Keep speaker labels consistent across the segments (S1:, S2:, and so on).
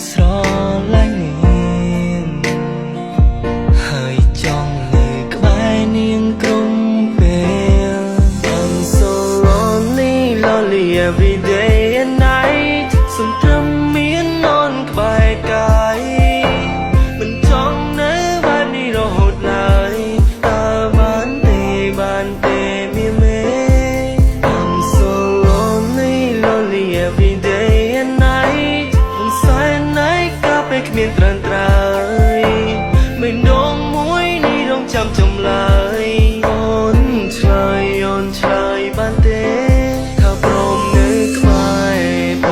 S1: ស្រឡាញ់នាងហើយចង់នៅក្បែរនាងគ្រប់ពេល I'm so lonely lonely every day and night សុំត្រឹមមាននន់ក្បែរកាយមិនចង់នៅបែបនេះរហូតឡើយតើបានទេមានមេ I'm so lonely lonely every day and night មិនសែនណៃកាពេលគ្មានត្រានត្រើយមិនដងមួយនេះរងចាំចំឡើយអូនឆ្លើយបានទេថាព្រមនៅក្បែរ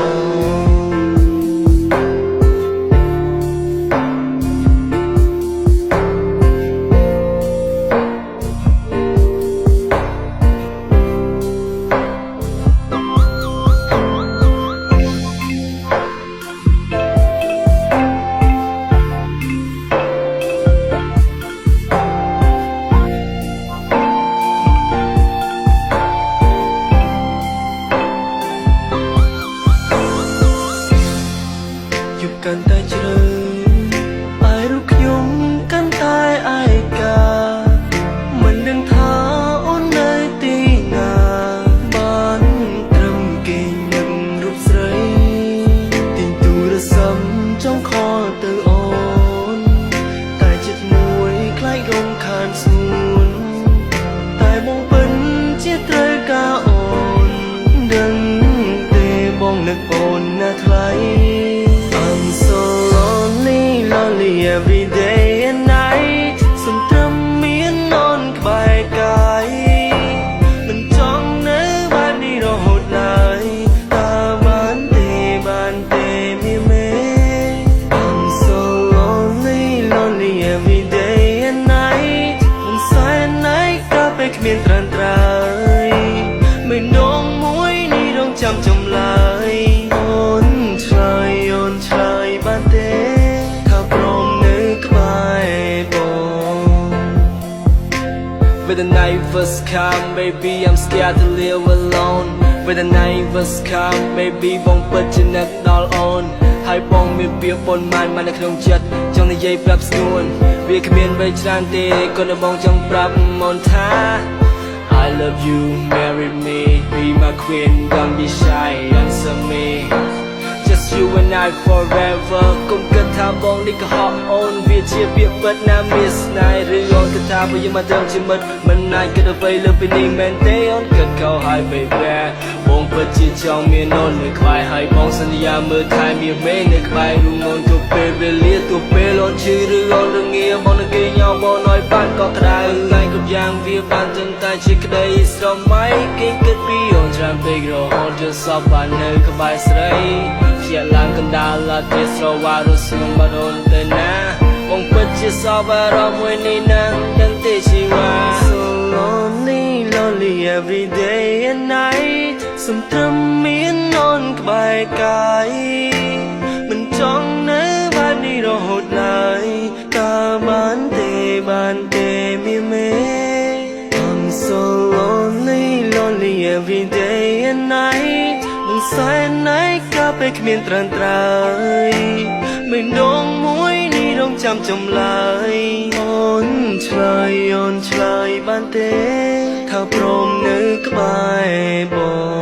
S1: យុគកាន់តែជ្រៅអាយរូបខ្ញុំកាន់តែឯកាមិនដឹងថាអូននៅទីណាបានត្រឹមគេងនឹងរូបស្រីទិញទូរស័ព្ទចង់ខលទៅអូនតែចិត្តមួយខ្លាចរំខានស្ងួនតែបងពិនជាត្រូវការអូនដឹងទេបងនឹកអូនណាស់ថ្លៃI'm so lonely lonely every day and night សុំត្រឹមមាននន់ក្បែរកាយមិនចង់នៅបែបនេះរហូតឡើយតើបានទេមានមេ I'm so lonely lonely every day and night មិនសែនណៃកាពេលគ្មានត្រានត្រើយមិនដងមួយនេះរងចាំចំឡើយអូនឆ្លើយបានទេថាព្រមនៅក្បែរបង When the night first come baby I'm scared to live alone When the night first come baby បងពិតជានឹកដល់អូនហើយបងមានពាក្យប៉ុន្មាននៅក្នុងចិត្តចង់និយាយប្រាប់ស្នួនវាគ្មានអ្វីច្រើនទេក៏នៅបងចង់ប្រាប់អូនថា I love you marry me be my queen don't be shy answer me Just you and I forever កុំគិតថាបងនេះក៏ហក់អូនវាជាពាក្យពិតណាមានស្នេហ៍ឬអូនគិតថាបើយើងមកត្រឹមជាមិត្តមិនអាចគិតអ្វីលើពីនេះមែនទេអូនគិតខុសហើយ baby បងពិតជាចង់មានអូននៅក្បែរហើយបងសន្យាមើលថែមានមេនៅក្បែររូងអូនទៅពេលវេលាទៅពេលអូនឈឺឬអូនរងាបងនឹងគេញ៉ោបងឲ្យបានកក់ក្ដៅថ្ងៃគ្រប់យ៉ាងវាបានត្រឹមតែជាក្តីស្រមៃគេគិតពីអូនច្រើនពេករហូតយកសពបាននៅក្បែរស្រីជាឡើងកណ្ដាលឡាទេស្រវារសងបាដូនទៅណាបងពិតជាសោកអារម្មណ៍មួយនេះនឹងដឹងទេជីវ៉ា So lonely lonely every day and night សុំត្រឹមមាននន់ក្បែរកាយមិនចង់នៅបែបនេះរហូតឡើយតើបានទេមានមេ I'm so lonely lonely every day and night មិនសែនណៃកាពេលគ្មានត្រានត្រើយមិនដងមួយនេះរងចាំចំឡើយអូនឆ្លើយបានទេថាព្រមនៅក្បែរបង